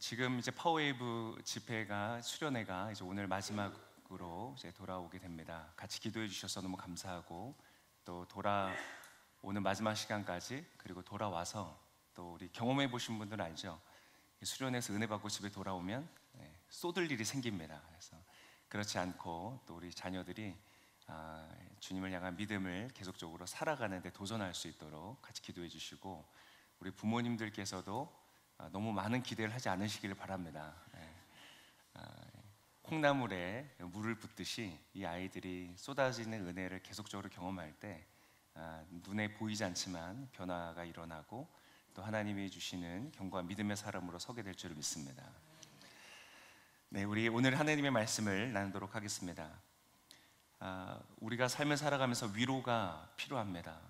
지금 이제 파워웨이브 집회가 수련회가 이제 오늘 마지막으로 이제 돌아오게 됩니다. 같이 기도해 주셔서 너무 감사하고 또 돌아오는 마지막 시간까지 그리고 돌아와서 또 우리 경험해 보신 분들은 알죠. 수련회에서 은혜 받고 집에 돌아오면 쏟을 일이 생깁니다. 그래서 그렇지 않고 또 우리 자녀들이 주님을 향한 믿음을 계속적으로 살아가는 데 도전할 수 있도록 같이 기도해 주시고 우리 부모님들께서도 너무 많은 기대를 하지 않으시기를 바랍니다. 콩나물에 물을 붓듯이 이 아이들이 쏟아지는 은혜를 계속적으로 경험할 때 눈에 보이지 않지만 변화가 일어나고 또 하나님이 주시는 견고한 믿음의 사람으로 서게 될 줄을 믿습니다. 네, 우리 오늘 하나님의 말씀을 나누도록 하겠습니다. 우리가 삶을 살아가면서 위로가 필요합니다.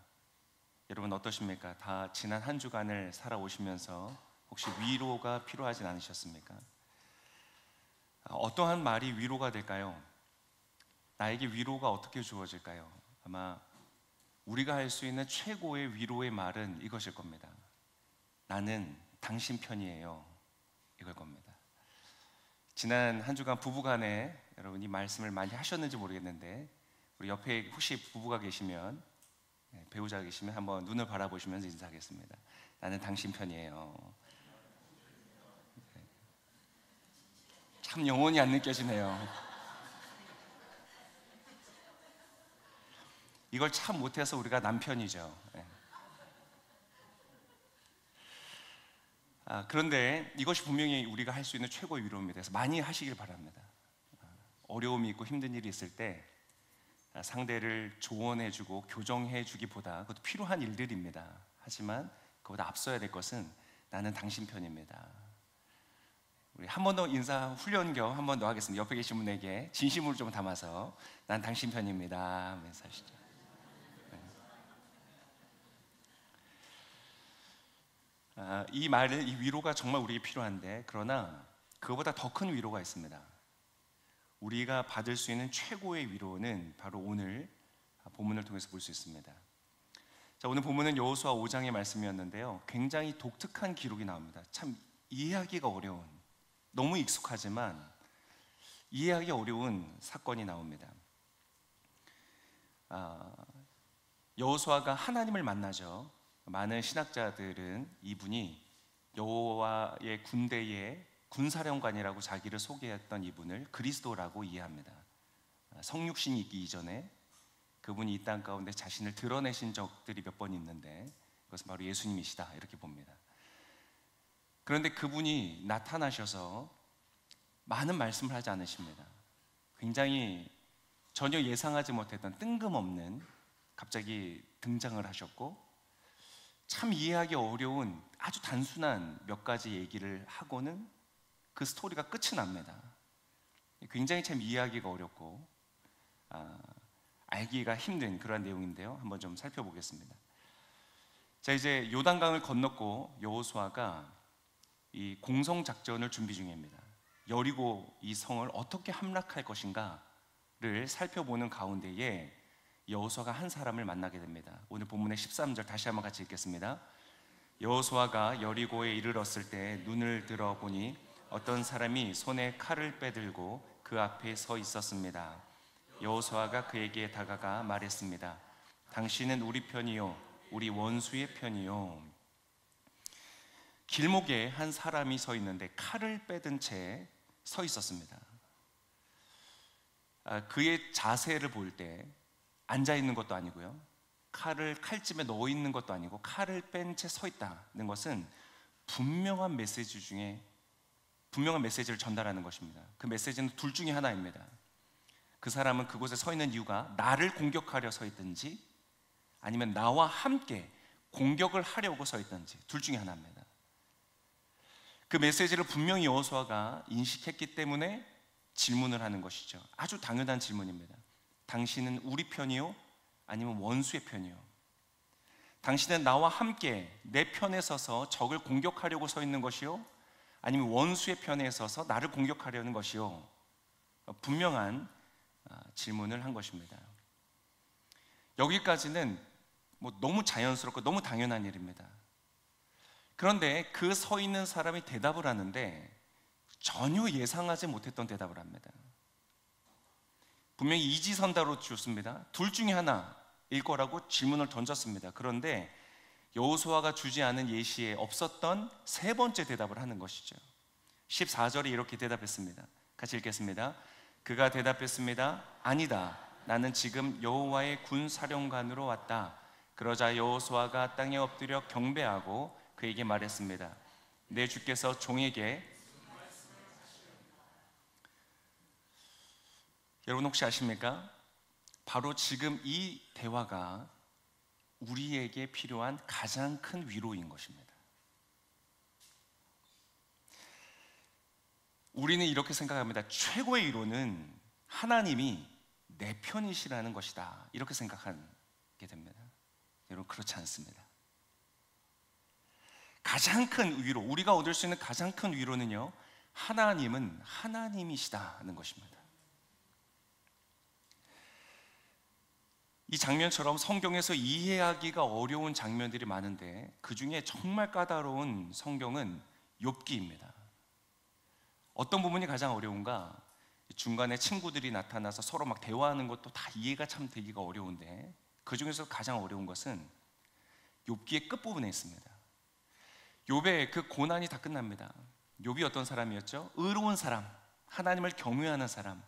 여러분 어떠십니까? 다 지난 한 주간을 살아오시면서 혹시 위로가 필요하진 않으셨습니까? 어떠한 말이 위로가 될까요? 나에게 위로가 어떻게 주어질까요? 아마 우리가 할 수 있는 최고의 위로의 말은 이것일 겁니다. 나는 당신 편이에요. 이걸 겁니다. 지난 한 주간 부부간에 여러분이 말씀을 많이 하셨는지 모르겠는데 우리 옆에 혹시 부부가 계시면 배우자가 계시면 한번 눈을 바라보시면서 인사하겠습니다. 나는 당신 편이에요. 참 영혼이 안 느껴지네요. 이걸 참 못해서 우리가 남편이죠. 그런데 이것이 분명히 우리가 할 수 있는 최고의 위로입니다. 그래서 많이 하시길 바랍니다. 어려움이 있고 힘든 일이 있을 때 상대를 조언해주고 교정해주기보다 그것도 필요한 일들입니다. 하지만 그보다 앞서야 될 것은 나는 당신 편입니다. 우리 한 번 더 인사 훈련 겸 한 번 더 하겠습니다. 옆에 계신 분에게 진심으로 좀 담아서 난 당신 편입니다. 인사하시죠. 이 말은 이 위로가 정말 우리에게 필요한데 그러나 그거보다 더 큰 위로가 있습니다. 우리가 받을 수 있는 최고의 위로는 바로 오늘 본문을 통해서 볼 수 있습니다. 자, 오늘 본문은 여호수아 5장의 말씀이었는데요. 굉장히 독특한 기록이 나옵니다. 참 이해하기가 어려운, 너무 익숙하지만 이해하기 어려운 사건이 나옵니다. 여호수아가 하나님을 만나죠. 많은 신학자들은 이분이 여호와의 군대의 군사령관이라고 자기를 소개했던 이분을 그리스도라고 이해합니다. 성육신이 있기 이전에 그분이 이 땅 가운데 자신을 드러내신 적들이 몇 번 있는데 그것은 바로 예수님이시다 이렇게 봅니다. 그런데 그분이 나타나셔서 많은 말씀을 하지 않으십니다. 굉장히 전혀 예상하지 못했던 뜬금없는 갑자기 등장을 하셨고 참 이해하기 어려운 아주 단순한 몇 가지 얘기를 하고는 그 스토리가 끝이 납니다. 굉장히 참 이해하기가 어렵고 알기가 힘든 그러한 내용인데요. 한번 좀 살펴보겠습니다. 자, 이제 요단강을 건넜고 여호수아가 이 공성 작전을 준비 중입니다. 여리고 이 성을 어떻게 함락할 것인가를 살펴보는 가운데에 여호수아가 한 사람을 만나게 됩니다. 오늘 본문의 13절 다시 한번 같이 읽겠습니다. 여호수아가 여리고에 이르렀을 때 눈을 들어 보니 어떤 사람이 손에 칼을 빼들고 그 앞에 서 있었습니다. 여호수아가 그에게 다가가 말했습니다. 당신은 우리 편이요 우리 원수의 편이요. 길목에 한 사람이 서 있는데 칼을 빼든 채 서 있었습니다. 그의 자세를 볼 때 앉아 있는 것도 아니고요, 칼을 칼집에 넣어 있는 것도 아니고 칼을 뺀 채 서 있다는 것은 분명한 메시지를 전달하는 것입니다. 그 메시지는 둘 중에 하나입니다. 그 사람은 그곳에 서 있는 이유가 나를 공격하려 서 있든지 아니면 나와 함께 공격을 하려고 서 있든지 둘 중에 하나입니다. 그 메시지를 분명히 여호수아가 인식했기 때문에 질문을 하는 것이죠. 아주 당연한 질문입니다. 당신은 우리 편이요? 아니면 원수의 편이요? 당신은 나와 함께 내 편에 서서 적을 공격하려고 서 있는 것이요? 아니면 원수의 편에 서서 나를 공격하려는 것이요? 분명한 질문을 한 것입니다. 여기까지는 너무 자연스럽고 너무 당연한 일입니다. 그런데 그 서 있는 사람이 대답을 하는데 전혀 예상하지 못했던 대답을 합니다. 분명히 이지선다로 줬습니다. 둘 중에 하나일 거라고 질문을 던졌습니다. 그런데 여호수아가 주지 않은 예시에 없었던 세 번째 대답을 하는 것이죠. 14절에 이렇게 대답했습니다. 같이 읽겠습니다. 그가 대답했습니다. 아니다. 나는 지금 여호와의 군사령관으로 왔다. 그러자 여호수아가 땅에 엎드려 경배하고 그에게 말했습니다. 내 주께서 종에게. 여러분 혹시 아십니까? 바로 지금 이 대화가 우리에게 필요한 가장 큰 위로인 것입니다. 우리는 이렇게 생각합니다. 최고의 위로는 하나님이 내 편이시라는 것이다, 이렇게 생각하게 됩니다. 여러분 그렇지 않습니다. 가장 큰 위로, 우리가 얻을 수 있는 가장 큰 위로는요, 하나님은 하나님이시다는 것입니다. 이 장면처럼 성경에서 이해하기가 어려운 장면들이 많은데 그 중에 정말 까다로운 성경은 욥기입니다. 어떤 부분이 가장 어려운가? 중간에 친구들이 나타나서 서로 막 대화하는 것도 다 이해가 참 되기가 어려운데 그 중에서 가장 어려운 것은 욥기의 끝부분에 있습니다. 욥의 그 고난이 다 끝납니다. 욥이 어떤 사람이었죠? 의로운 사람, 하나님을 경외하는 사람.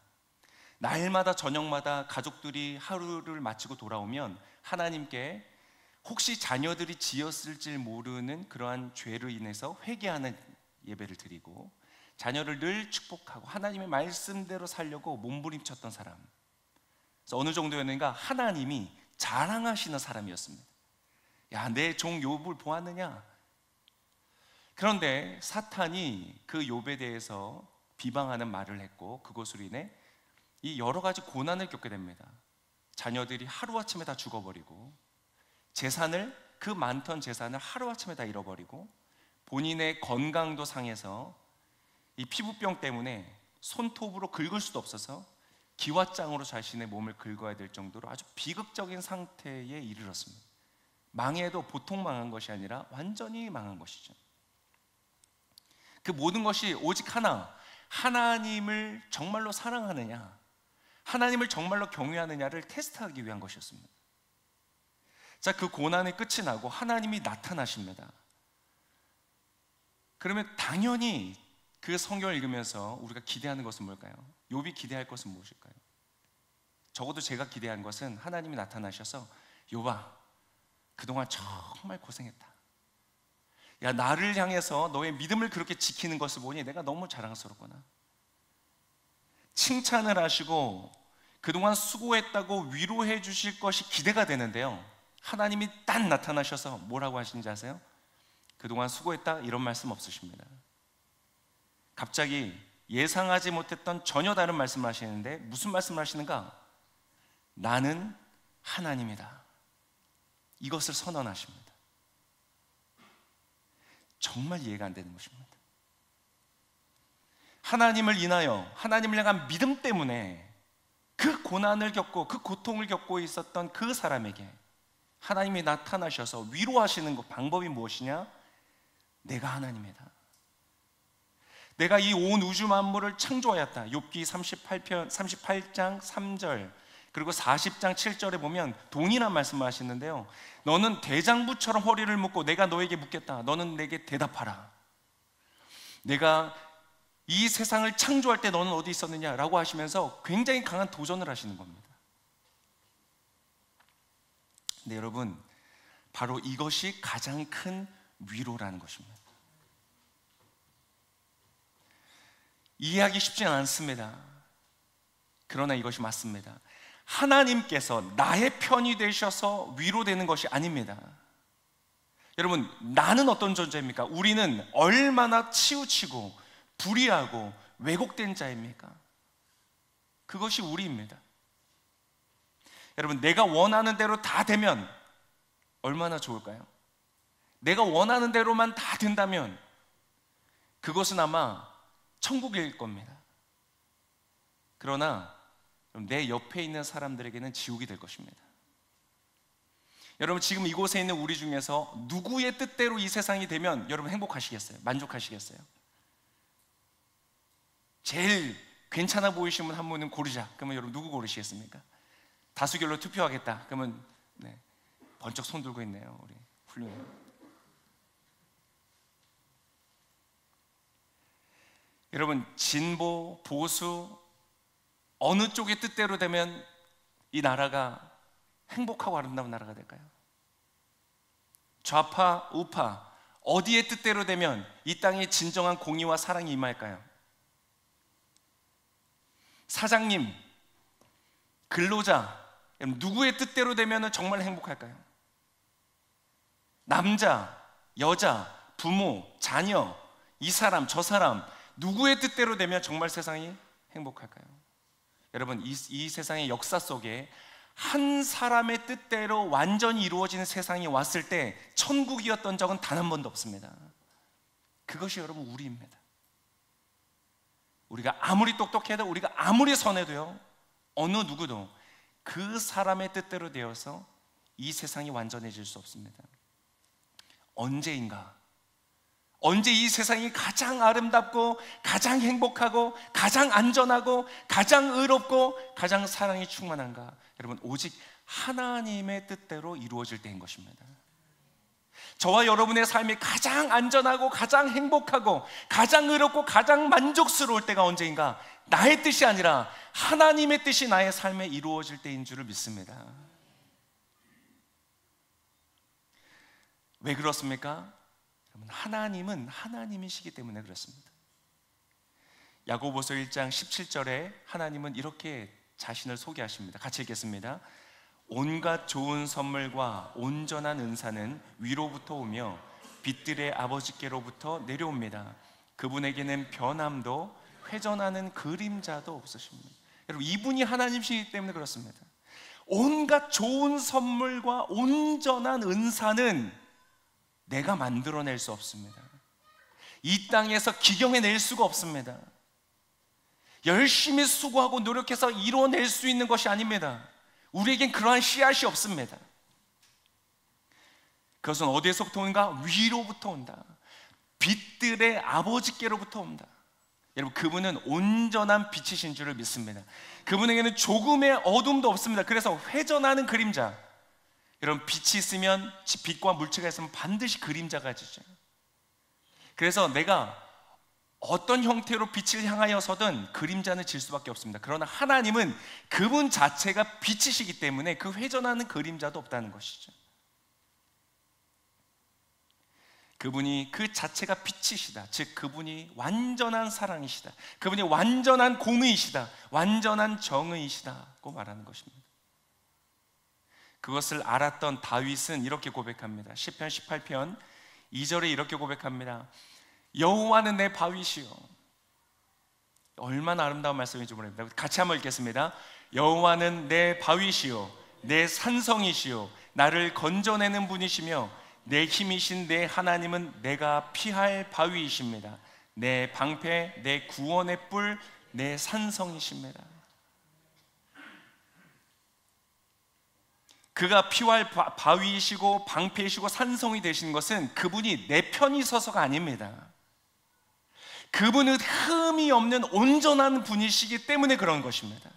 날마다 저녁마다 가족들이 하루를 마치고 돌아오면 하나님께 혹시 자녀들이 지었을지 모르는 그러한 죄로 인해서 회개하는 예배를 드리고 자녀를 늘 축복하고 하나님의 말씀대로 살려고 몸부림쳤던 사람. 그래서 어느 정도였는가? 하나님이 자랑하시는 사람이었습니다. 야, 내 종 욥을 보았느냐? 그런데 사탄이 그 욥에 대해서 비방하는 말을 했고 그것으로 인해 이 여러 가지 고난을 겪게 됩니다. 자녀들이 하루아침에 다 죽어버리고 재산을, 그 많던 재산을 하루아침에 다 잃어버리고 본인의 건강도 상해서 이 피부병 때문에 손톱으로 긁을 수도 없어서 기왓장으로 자신의 몸을 긁어야 될 정도로 아주 비극적인 상태에 이르렀습니다. 망해도 보통 망한 것이 아니라 완전히 망한 것이죠. 그 모든 것이 오직 하나, 하나님을 정말로 사랑하느냐, 하나님을 정말로 경외하느냐를 테스트하기 위한 것이었습니다. 자, 그 고난의 끝이 나고 하나님이 나타나십니다. 그러면 당연히 그 성경을 읽으면서 우리가 기대하는 것은 뭘까요? 욥이 기대할 것은 무엇일까요? 적어도 제가 기대한 것은 하나님이 나타나셔서 욥아, 그동안 정말 고생했다. 야, 나를 향해서 너의 믿음을 그렇게 지키는 것을 보니 내가 너무 자랑스럽구나. 칭찬을 하시고 그동안 수고했다고 위로해 주실 것이 기대가 되는데요, 하나님이 딱 나타나셔서 뭐라고 하시는지 아세요? 그동안 수고했다, 이런 말씀 없으십니다. 갑자기 예상하지 못했던 전혀 다른 말씀을 하시는데 무슨 말씀을 하시는가? 나는 하나님이다, 이것을 선언하십니다. 정말 이해가 안 되는 것입니다. 하나님을 인하여, 하나님을 향한 믿음 때문에 그 고난을 겪고 그 고통을 겪고 있었던 그 사람에게 하나님이 나타나셔서 위로하시는 그 방법이 무엇이냐? 내가 하나님이다, 내가 이 온 우주 만물을 창조하였다. 욥기 38장 3절 그리고 40장 7절에 보면 동일한 말씀을 하시는데요, 너는 대장부처럼 허리를 묶고 내가 너에게 묻겠다. 너는 내게 대답하라. 내가 이 세상을 창조할 때 너는 어디 있었느냐라고 하시면서 굉장히 강한 도전을 하시는 겁니다. 근데 여러분, 바로 이것이 가장 큰 위로라는 것입니다. 이해하기 쉽지 않습니다. 그러나 이것이 맞습니다. 하나님께서 나의 편이 되셔서 위로되는 것이 아닙니다. 여러분, 나는 어떤 존재입니까? 우리는 얼마나 치우치고 불의하고 왜곡된 자입니까? 그것이 우리입니다. 여러분, 내가 원하는 대로 다 되면 얼마나 좋을까요? 내가 원하는 대로만 다 된다면 그것은 아마 천국일 겁니다. 그러나 내 옆에 있는 사람들에게는 지옥이 될 것입니다. 여러분, 지금 이곳에 있는 우리 중에서 누구의 뜻대로 이 세상이 되면 여러분 행복하시겠어요? 만족하시겠어요? 제일 괜찮아 보이시는 분 한 분은 고르자. 그러면 여러분 누구 고르시겠습니까? 다수결로 투표하겠다. 그러면 네, 번쩍 손 들고 있네요. 우리 훌륭해요. 여러분, 진보, 보수 어느 쪽의 뜻대로 되면 이 나라가 행복하고 아름다운 나라가 될까요? 좌파, 우파 어디의 뜻대로 되면 이 땅에 진정한 공의와 사랑이 임할까요? 사장님, 근로자, 누구의 뜻대로 되면 정말 행복할까요? 남자, 여자, 부모, 자녀, 이 사람, 저 사람 누구의 뜻대로 되면 정말 세상이 행복할까요? 여러분, 이 세상의 역사 속에 한 사람의 뜻대로 완전히 이루어지는 세상이 왔을 때 천국이었던 적은 단 한 번도 없습니다. 그것이 여러분 우리입니다. 우리가 아무리 똑똑해도, 우리가 아무리 선해도요, 어느 누구도 그 사람의 뜻대로 되어서 이 세상이 완전해질 수 없습니다. 언제인가, 언제 이 세상이 가장 아름답고 가장 행복하고 가장 안전하고 가장 의롭고 가장 사랑이 충만한가? 여러분, 오직 하나님의 뜻대로 이루어질 때인 것입니다. 저와 여러분의 삶이 가장 안전하고 가장 행복하고 가장 의롭고 가장 만족스러울 때가 언제인가? 나의 뜻이 아니라 하나님의 뜻이 나의 삶에 이루어질 때인 줄을 믿습니다. 왜 그렇습니까? 여러분, 하나님은 하나님이시기 때문에 그렇습니다. 야고보서 1장 17절에 하나님은 이렇게 자신을 소개하십니다. 같이 읽겠습니다. 온갖 좋은 선물과 온전한 은사는 위로부터 오며 빛들의 아버지께로부터 내려옵니다. 그분에게는 변함도 회전하는 그림자도 없으십니다. 여러분, 이분이 하나님이시기 때문에 그렇습니다. 온갖 좋은 선물과 온전한 은사는 내가 만들어낼 수 없습니다. 이 땅에서 기경해낼 수가 없습니다. 열심히 수고하고 노력해서 이뤄낼 수 있는 것이 아닙니다. 우리에겐 그러한 씨앗이 없습니다. 그것은 어디에서부터 오는가? 위로부터 온다. 빛들의 아버지께로부터 온다. 여러분, 그분은 온전한 빛이신 줄을 믿습니다. 그분에게는 조금의 어둠도 없습니다. 그래서 회전하는 그림자, 여러분, 빛이 있으면, 빛과 물체가 있으면 반드시 그림자가 지죠. 그래서 내가 어떤 형태로 빛을 향하여서든 그림자는 질 수밖에 없습니다. 그러나 하나님은 그분 자체가 빛이시기 때문에 그 회전하는 그림자도 없다는 것이죠. 그분이 그 자체가 빛이시다. 즉 그분이 완전한 사랑이시다. 그분이 완전한 공의이시다. 완전한 정의이시다고 말하는 것입니다. 그것을 알았던 다윗은 이렇게 고백합니다. 시편 18편 2절에 이렇게 고백합니다. 여호와는 내 바위시요. 얼마나 아름다운 말씀인지 모릅니다. 같이 한번 읽겠습니다. 여호와는 내 바위시요 내 산성이시요 나를 건져내는 분이시며 내 힘이신 내 하나님은 내가 피할 바위이십니다. 내 방패, 내 구원의 뿔, 내 산성이십니다. 그가 피할 바위이시고 방패이시고 산성이 되신 것은 그분이 내 편이 서서가 아닙니다. 그분은 흠이 없는 온전한 분이시기 때문에 그런 것입니다.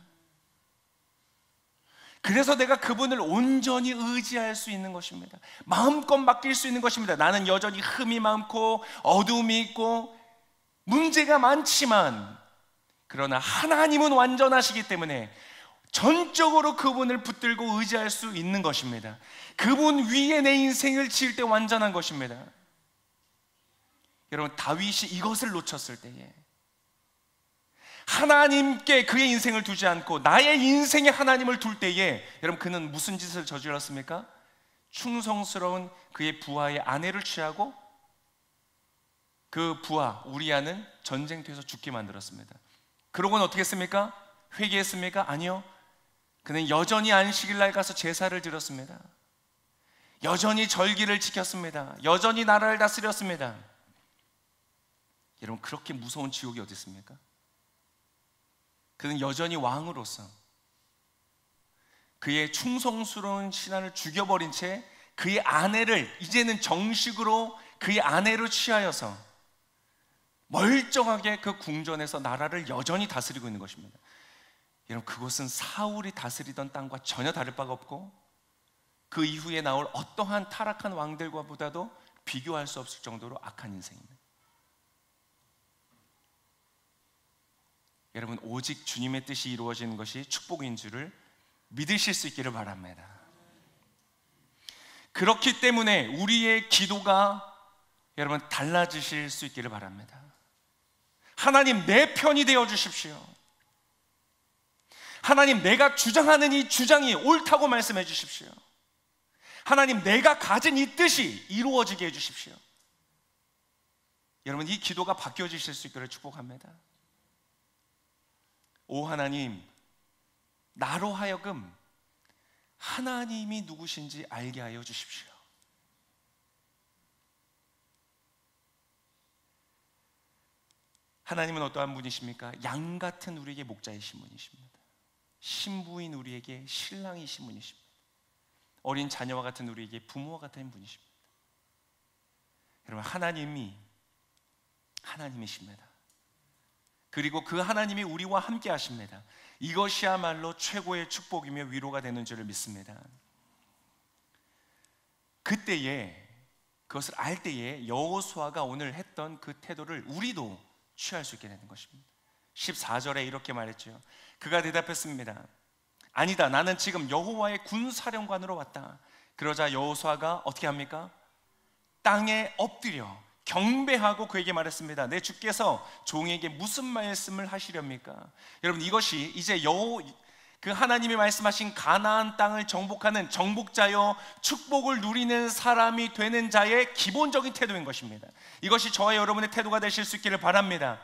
그래서 내가 그분을 온전히 의지할 수 있는 것입니다. 마음껏 맡길 수 있는 것입니다. 나는 여전히 흠이 많고 어둠이 있고 문제가 많지만, 그러나 하나님은 완전하시기 때문에 전적으로 그분을 붙들고 의지할 수 있는 것입니다. 그분 위에 내 인생을 지을 때 완전한 것입니다. 여러분, 다윗이 이것을 놓쳤을 때에 하나님께 그의 인생을 두지 않고 나의 인생에 하나님을 둘 때에 여러분, 그는 무슨 짓을 저질렀습니까? 충성스러운 그의 부하의 아내를 취하고 그 부하 우리아는 전쟁터에서 죽게 만들었습니다. 그러고는 어떻게 했습니까? 회개했습니까? 아니요. 그는 여전히 안식일날 가서 제사를 드렸습니다. 여전히 절기를 지켰습니다. 여전히 나라를 다스렸습니다. 여러분, 그렇게 무서운 지옥이 어디 있습니까? 그는 여전히 왕으로서 그의 충성스러운 신하를 죽여버린 채 그의 아내를 이제는 정식으로 그의 아내로 취하여서 멀쩡하게 그 궁전에서 나라를 여전히 다스리고 있는 것입니다. 여러분, 그곳은 사울이 다스리던 땅과 전혀 다를 바가 없고 그 이후에 나올 어떠한 타락한 왕들과 보다도 비교할 수 없을 정도로 악한 인생입니다. 여러분, 오직 주님의 뜻이 이루어지는 것이 축복인 줄을 믿으실 수 있기를 바랍니다. 그렇기 때문에 우리의 기도가 여러분 달라지실 수 있기를 바랍니다. 하나님, 내 편이 되어 주십시오. 하나님, 내가 주장하는 이 주장이 옳다고 말씀해 주십시오. 하나님, 내가 가진 이 뜻이 이루어지게 해 주십시오. 여러분, 이 기도가 바뀌어지실 수 있기를 축복합니다. 오 하나님, 나로 하여금 하나님이 누구신지 알게 하여 주십시오. 하나님은 어떠한 분이십니까? 양 같은 우리에게 목자이신 분이십니다. 신부인 우리에게 신랑이신 분이십니다. 어린 자녀와 같은 우리에게 부모와 같은 분이십니다. 여러분, 하나님이십니다. 그리고 그 하나님이 우리와 함께 하십니다. 이것이야말로 최고의 축복이며 위로가 되는 줄을 믿습니다. 그때에, 그것을 알 때에 여호수아가 오늘 했던 그 태도를 우리도 취할 수 있게 되는 것입니다. 14절에 이렇게 말했죠. 그가 대답했습니다. 아니다, 나는 지금 여호와의 군사령관으로 왔다. 그러자 여호수아가 어떻게 합니까? 땅에 엎드려 경배하고 그에게 말했습니다. 내 주께서 종에게 무슨 말씀을 하시렵니까? 여러분, 이것이 이제 그 하나님이 말씀하신 가나안 땅을 정복하는 정복자요 축복을 누리는 사람이 되는 자의 기본적인 태도인 것입니다. 이것이 저와 여러분의 태도가 되실 수 있기를 바랍니다.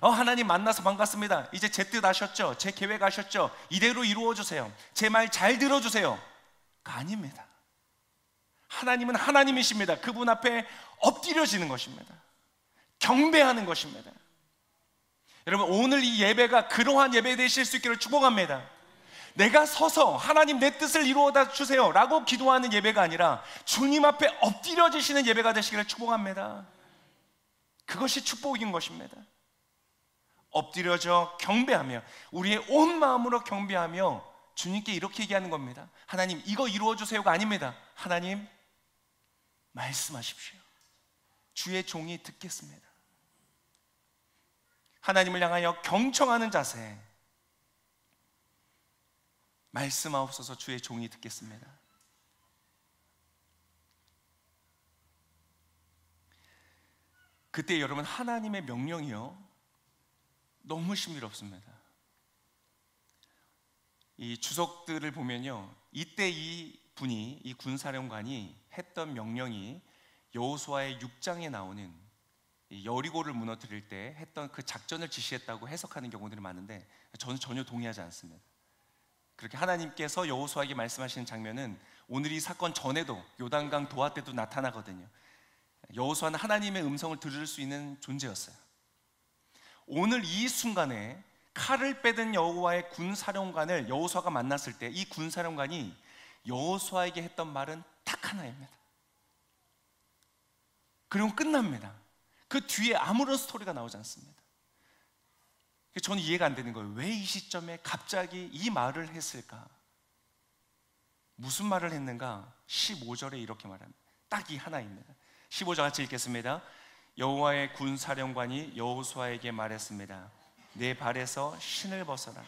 하나님 만나서 반갑습니다. 이제 제 뜻 아셨죠? 제 계획 아셨죠? 이대로 이루어주세요. 제 말 잘 들어주세요. 아닙니다. 하나님은 하나님이십니다. 그분 앞에 엎드려지는 것입니다. 경배하는 것입니다. 여러분, 오늘 이 예배가 그러한 예배 되실 수 있기를 축복합니다. 내가 서서 하나님 내 뜻을 이루어다 주세요 라고 기도하는 예배가 아니라 주님 앞에 엎드려지시는 예배가 되시기를 축복합니다. 그것이 축복인 것입니다. 엎드려져 경배하며 우리의 온 마음으로 경배하며 주님께 이렇게 얘기하는 겁니다. 하나님, 이거 이루어주세요가 아닙니다. 하나님, 말씀하십시오. 주의 종이 듣겠습니다. 하나님을 향하여 경청하는 자세, 말씀하옵소서. 주의 종이 듣겠습니다. 그때 여러분, 하나님의 명령이요 너무 신비롭습니다. 이 주석들을 보면요, 이때 이 분이, 이 군사령관이 했던 명령이 여호수아의 6장에 나오는 여리고를 무너뜨릴 때 했던 그 작전을 지시했다고 해석하는 경우들이 많은데 저는 전혀 동의하지 않습니다. 그렇게 하나님께서 여호수아에게 말씀하시는 장면은 오늘 이 사건 전에도 요단강 도하 때도 나타나거든요. 여호수아는 하나님의 음성을 들을 수 있는 존재였어요. 오늘 이 순간에 칼을 빼든 여호와의 군사령관을 여호수아가 만났을 때 이 군사령관이 여호수아에게 했던 말은 딱 하나입니다. 그리고 끝납니다. 그 뒤에 아무런 스토리가 나오지 않습니다. 저는 이해가 안 되는 거예요. 왜 이 시점에 갑자기 이 말을 했을까? 무슨 말을 했는가? 15절에 이렇게 말합니다. 딱 이 하나입니다. 15절 같이 읽겠습니다. 여호와의 군사령관이 여호수아에게 말했습니다. 내 발에서 신을 벗어라.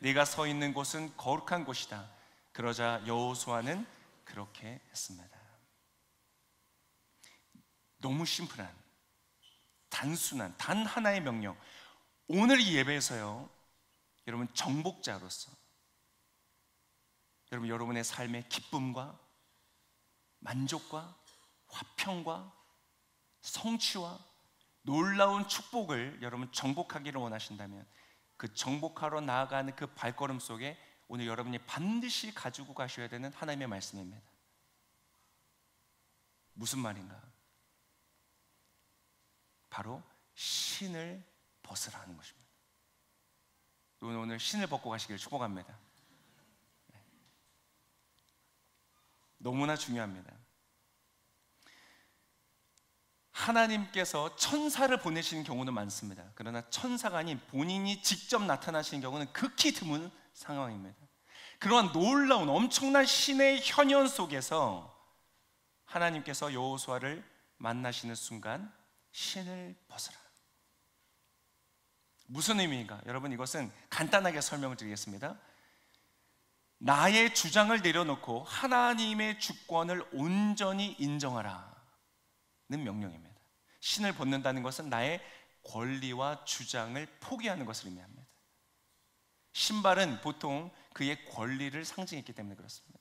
네가 서 있는 곳은 거룩한 곳이다. 그러자 여호수아는 그렇게 했습니다. 너무 심플한, 단순한 단 하나의 명령. 오늘 이 예배에서요, 여러분 정복자로서 여러분, 여러분의 삶의 기쁨과 만족과 화평과 성취와 놀라운 축복을 여러분 정복하기를 원하신다면 그 정복하러 나아가는 그 발걸음 속에 오늘 여러분이 반드시 가지고 가셔야 되는 하나님의 말씀입니다. 무슨 말인가? 바로 신을 벗으라는 것입니다. 오늘 신을 벗고 가시길 축복합니다. 너무나 중요합니다. 하나님께서 천사를 보내시는 경우는 많습니다. 그러나 천사가 아닌 본인이 직접 나타나시는 경우는 극히 드문 상황입니다. 그러한 놀라운 엄청난 신의 현현 속에서 하나님께서 여호수아를 만나시는 순간 신을 벗어라. 무슨 의미인가? 여러분, 이것은 간단하게 설명을 드리겠습니다. 나의 주장을 내려놓고 하나님의 주권을 온전히 인정하라는 명령입니다. 신을 벗는다는 것은 나의 권리와 주장을 포기하는 것을 의미합니다. 신발은 보통 그의 권리를 상징했기 때문에 그렇습니다.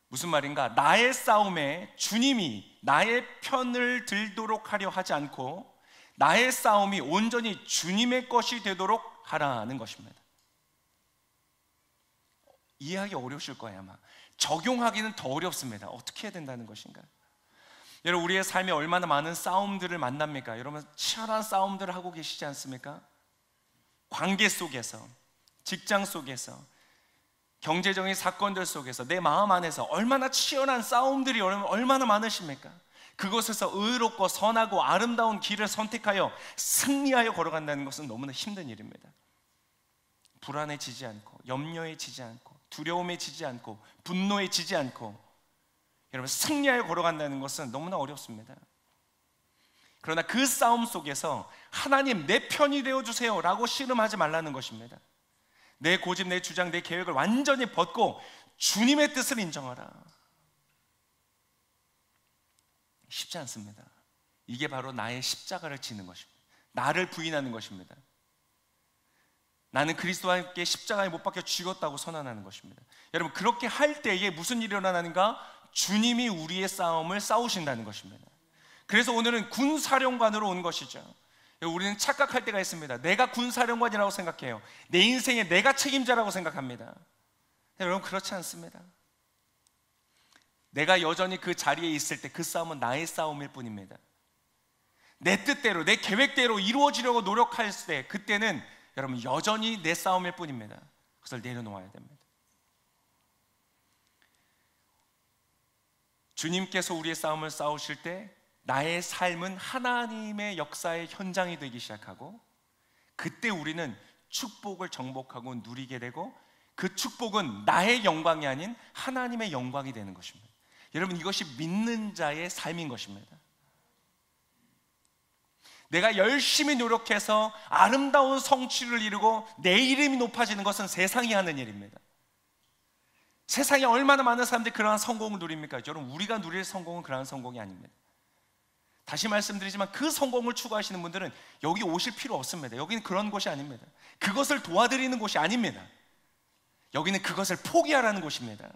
무슨 말인가? 나의 싸움에 주님이 나의 편을 들도록 하려 하지 않고 나의 싸움이 온전히 주님의 것이 되도록 하라는 것입니다. 이해하기 어려우실 거예요. 아마 적용하기는 더 어렵습니다. 어떻게 해야 된다는 것인가? 여러분, 우리의 삶에 얼마나 많은 싸움들을 만납니까? 여러분, 치열한 싸움들을 하고 계시지 않습니까? 관계 속에서, 직장 속에서, 경제적인 사건들 속에서, 내 마음 안에서 얼마나 치열한 싸움들이 얼마나 많으십니까? 그곳에서 의롭고 선하고 아름다운 길을 선택하여 승리하여 걸어간다는 것은 너무나 힘든 일입니다. 불안해지지 않고, 염려해지지 않고, 두려움에 지지 않고, 분노에 지지 않고 여러분, 승리하여 걸어간다는 것은 너무나 어렵습니다. 그러나 그 싸움 속에서 하나님, 내 편이 되어주세요 라고 씨름하지 말라는 것입니다. 내 고집, 내 주장, 내 계획을 완전히 벗고 주님의 뜻을 인정하라. 쉽지 않습니다. 이게 바로 나의 십자가를 지는 것입니다. 나를 부인하는 것입니다. 나는 그리스도와 함께 십자가에 못 박혀 죽었다고 선언하는 것입니다. 여러분, 그렇게 할 때에 무슨 일이 일어나는가? 주님이 우리의 싸움을 싸우신다는 것입니다. 그래서 오늘은 군사령관으로 온 것이죠. 우리는 착각할 때가 있습니다. 내가 군사령관이라고 생각해요. 내 인생에 내가 책임자라고 생각합니다. 여러분, 그렇지 않습니다. 내가 여전히 그 자리에 있을 때 그 싸움은 나의 싸움일 뿐입니다. 내 뜻대로, 내 계획대로 이루어지려고 노력할 때 그때는 여러분 여전히 내 싸움일 뿐입니다. 그것을 내려놓아야 됩니다. 주님께서 우리의 싸움을 싸우실 때 나의 삶은 하나님의 역사의 현장이 되기 시작하고, 그때 우리는 축복을 정복하고 누리게 되고, 그 축복은 나의 영광이 아닌 하나님의 영광이 되는 것입니다. 여러분, 이것이 믿는 자의 삶인 것입니다. 내가 열심히 노력해서 아름다운 성취를 이루고 내 이름이 높아지는 것은 세상이 하는 일입니다. 세상에 얼마나 많은 사람들이 그러한 성공을 누립니까? 여러분, 우리가 누릴 성공은 그러한 성공이 아닙니다. 다시 말씀드리지만 그 성공을 추구하시는 분들은 여기 오실 필요 없습니다. 여기는 그런 곳이 아닙니다. 그것을 도와드리는 곳이 아닙니다. 여기는 그것을 포기하라는 곳입니다.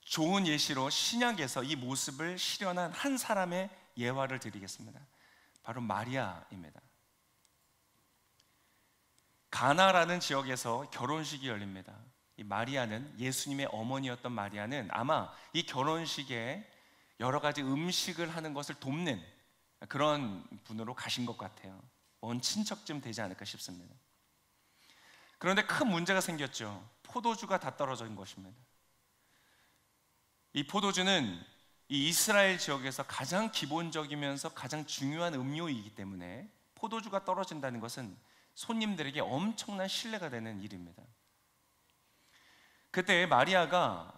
좋은 예시로 신약에서 이 모습을 실현한 한 사람의 예화를 드리겠습니다. 바로 마리아입니다. 가나라는 지역에서 결혼식이 열립니다. 이 마리아는, 예수님의 어머니였던 마리아는 아마 이 결혼식에 여러 가지 음식을 하는 것을 돕는 그런 분으로 가신 것 같아요. 먼 친척쯤 되지 않을까 싶습니다. 그런데 큰 문제가 생겼죠. 포도주가 다 떨어진 것입니다. 이 포도주는 이 이스라엘 지역에서 가장 기본적이면서 가장 중요한 음료이기 때문에 포도주가 떨어진다는 것은 손님들에게 엄청난 신뢰가 되는 일입니다. 그때 마리아가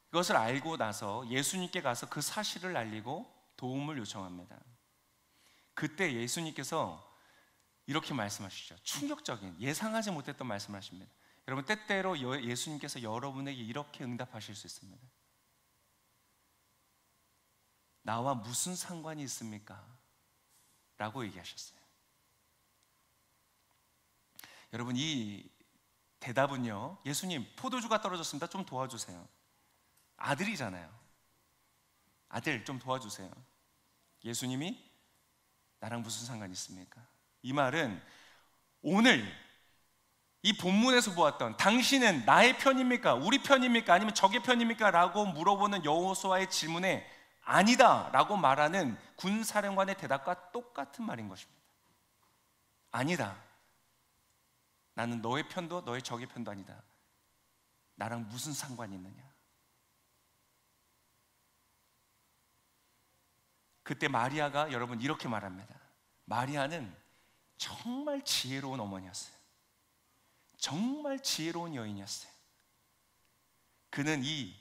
그것을 알고 나서 예수님께 가서 그 사실을 알리고 도움을 요청합니다. 그때 예수님께서 이렇게 말씀하시죠. 충격적인, 예상하지 못했던 말씀을 하십니다. 여러분, 때때로 예수님께서 여러분에게 이렇게 응답하실 수 있습니다. 나와 무슨 상관이 있습니까? 라고 얘기하셨어요. 여러분, 이 대답은요, 예수님, 포도주가 떨어졌습니다. 좀 도와주세요. 아들이잖아요. 아들, 좀 도와주세요. 예수님이 나랑 무슨 상관이 있습니까? 이 말은 오늘 이 본문에서 보았던 당신은 나의 편입니까? 우리 편입니까? 아니면 적의 편입니까? 라고 물어보는 여호수아의 질문에 아니다 라고 말하는 군사령관의 대답과 똑같은 말인 것입니다. 아니다. 나는 너의 편도 너의 적의 편도 아니다. 나랑 무슨 상관이 있느냐? 그때 마리아가 여러분 이렇게 말합니다. 마리아는 정말 지혜로운 어머니였어요. 정말 지혜로운 여인이었어요. 그는 이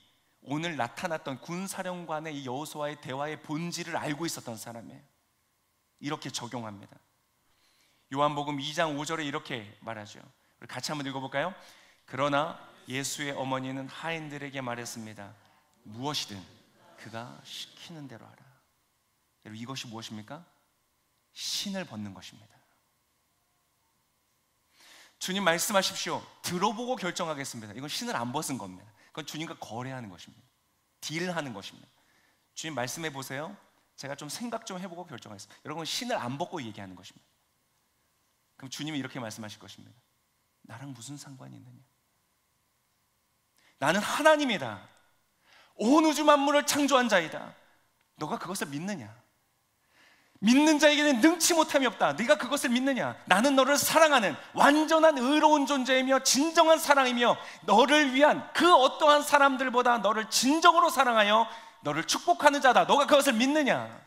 오늘 나타났던 군사령관의 이 여호수아의 대화의 본질을 알고 있었던 사람이에요. 이렇게 적용합니다. 요한복음 2장 5절에 이렇게 말하죠. 우리 같이 한번 읽어볼까요? 그러나 예수의 어머니는 하인들에게 말했습니다. 무엇이든 그가 시키는 대로 하라. 여러분, 이것이 무엇입니까? 신을 벗는 것입니다. 주님 말씀하십시오. 들어보고 결정하겠습니다. 이건 신을 안 벗은 겁니다. 그건 주님과 거래하는 것입니다. 딜하는 것입니다. 주님 말씀해 보세요. 제가 좀 생각 좀 해보고 결정하겠습니다. 여러분, 신을 안 벗고 얘기하는 것입니다. 그럼 주님이 이렇게 말씀하실 것입니다. 나랑 무슨 상관이 있느냐? 나는 하나님이다. 온 우주 만물을 창조한 자이다. 너가 그것을 믿느냐? 믿는 자에게는 능치 못함이 없다. 네가 그것을 믿느냐? 나는 너를 사랑하는 완전한 의로운 존재이며 진정한 사랑이며 너를 위한 그 어떠한 사람들보다 너를 진정으로 사랑하여 너를 축복하는 자다. 너가 그것을 믿느냐?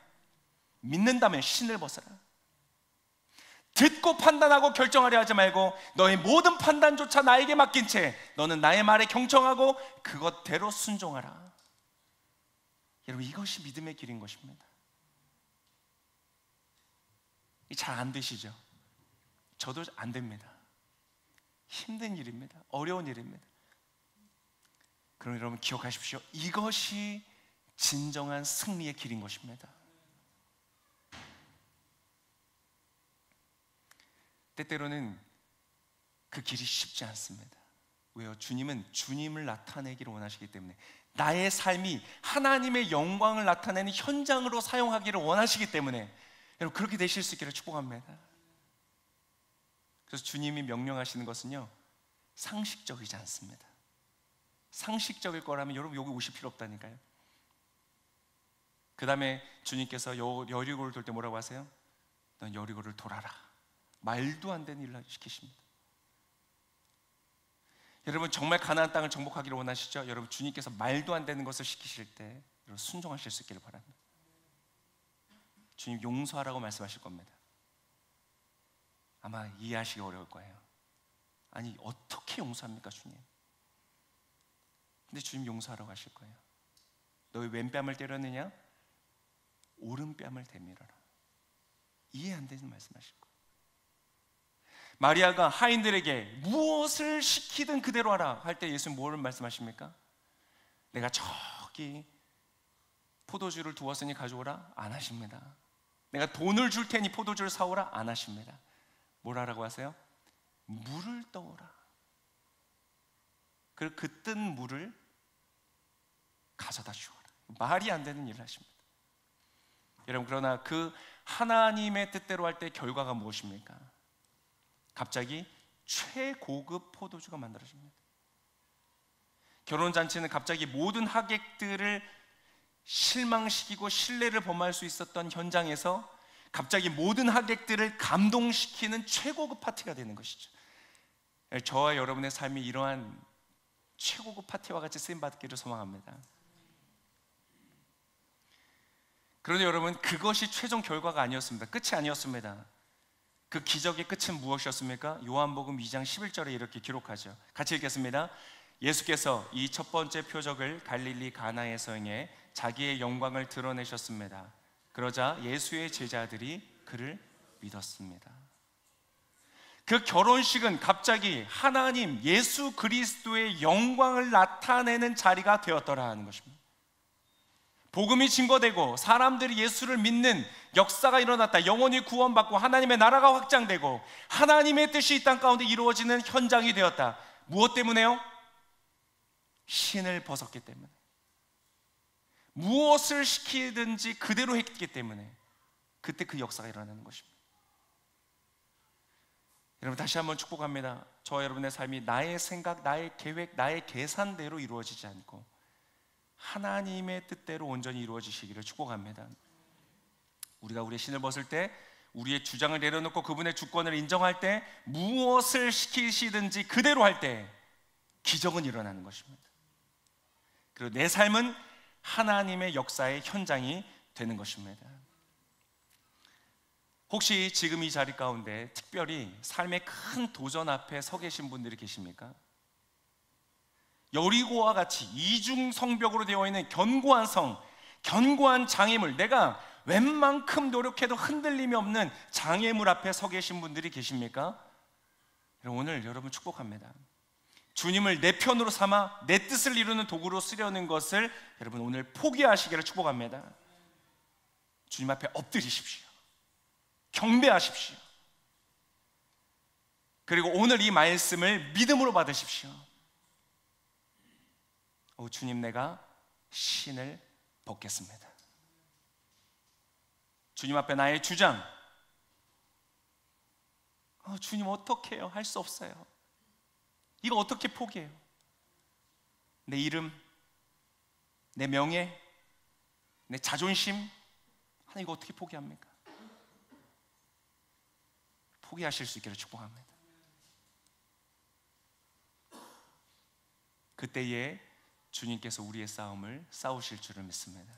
믿는다면 신을 벗어라. 듣고 판단하고 결정하려 하지 말고 너의 모든 판단조차 나에게 맡긴 채 너는 나의 말에 경청하고 그것대로 순종하라. 여러분, 이것이 믿음의 길인 것입니다. 잘 안 되시죠? 저도 안 됩니다. 힘든 일입니다. 어려운 일입니다. 그럼 여러분 기억하십시오. 이것이 진정한 승리의 길인 것입니다. 때때로는 그 길이 쉽지 않습니다. 왜요? 주님은 주님을 나타내기를 원하시기 때문에, 나의 삶이 하나님의 영광을 나타내는 현장으로 사용하기를 원하시기 때문에 여러분 그렇게 되실 수 있기를 축복합니다. 그래서 주님이 명령하시는 것은요, 상식적이지 않습니다. 상식적일 거라면 여러분 여기 오실 필요 없다니까요. 그 다음에 주님께서 여리고를 돌 때 뭐라고 하세요? 넌 여리고를 돌아라. 말도 안 되는 일을 시키십니다. 여러분 정말 가나안 땅을 정복하기를 원하시죠? 여러분 주님께서 말도 안 되는 것을 시키실 때 여러분 순종하실 수 있기를 바랍니다. 주님 용서하라고 말씀하실 겁니다. 아마 이해하시기 어려울 거예요. 아니 어떻게 용서합니까 주님? 근데 주님 용서하라고 하실 거예요. 너의 왼뺨을 때렸느냐? 오른뺨을 대밀어라. 이해 안 되는 말씀하실 거예요. 마리아가 하인들에게 무엇을 시키든 그대로 하라 할 때 예수님 뭐를 말씀하십니까? 내가 저기 포도주를 두었으니 가져오라? 안 하십니다. 내가 돈을 줄 테니 포도주를 사오라? 안 하십니다. 뭐라고 하세요? 물을 떠오라. 그리고 그 뜬 물을 가져다 주어라. 말이 안 되는 일을 하십니다. 여러분, 그러나 그 하나님의 뜻대로 할 때 결과가 무엇입니까? 갑자기 최고급 포도주가 만들어집니다. 결혼잔치는 갑자기 모든 하객들을 실망시키고 신뢰를 범할 수 있었던 현장에서 갑자기 모든 하객들을 감동시키는 최고급 파티가 되는 것이죠. 저와 여러분의 삶이 이러한 최고급 파티와 같이 쓰임받기를 소망합니다. 그런데 여러분, 그것이 최종 결과가 아니었습니다. 끝이 아니었습니다. 그 기적의 끝은 무엇이었습니까? 요한복음 2장 11절에 이렇게 기록하죠. 같이 읽겠습니다. 예수께서 이 첫 번째 표적을 갈릴리 가나에서 행해 자기의 영광을 드러내셨습니다. 그러자 예수의 제자들이 그를 믿었습니다. 그 결혼식은 갑자기 하나님 예수 그리스도의 영광을 나타내는 자리가 되었더라 하는 것입니다. 복음이 증거되고 사람들이 예수를 믿는 역사가 일어났다. 영혼이 구원받고 하나님의 나라가 확장되고 하나님의 뜻이 이 땅 가운데 이루어지는 현장이 되었다. 무엇 때문에요? 신을 벗었기 때문에. 무엇을 시키든지 그대로 했기 때문에 그때 그 역사가 일어나는 것입니다. 여러분 다시 한번 축복합니다. 저와 여러분의 삶이 나의 생각, 나의 계획, 나의 계산대로 이루어지지 않고 하나님의 뜻대로 온전히 이루어지시기를 축복합니다. 우리가 우리의 신을 벗을 때, 우리의 주장을 내려놓고 그분의 주권을 인정할 때, 무엇을 시키시든지 그대로 할 때 기적은 일어나는 것입니다. 그리고 내 삶은 하나님의 역사의 현장이 되는 것입니다. 혹시 지금 이 자리 가운데 특별히 삶의 큰 도전 앞에 서 계신 분들이 계십니까? 여리고와 같이 이중 성벽으로 되어 있는 견고한 성, 견고한 장애물, 내가 웬만큼 노력해도 흔들림이 없는 장애물 앞에 서 계신 분들이 계십니까? 오늘 여러분 축복합니다. 주님을 내 편으로 삼아 내 뜻을 이루는 도구로 쓰려는 것을 여러분 오늘 포기하시기를 축복합니다. 주님 앞에 엎드리십시오. 경배하십시오. 그리고 오늘 이 말씀을 믿음으로 받으십시오. 주님, 내가 신을 벗겠습니다. 주님 앞에 나의 주장, 주님 어떻게 해요? 할 수 없어요. 이거 어떻게 포기해요? 내 이름, 내 명예, 내 자존심, 하나님 이거 어떻게 포기합니까? 포기하실 수 있기를 축복합니다. 그때에 주님께서 우리의 싸움을 싸우실 줄을 믿습니다.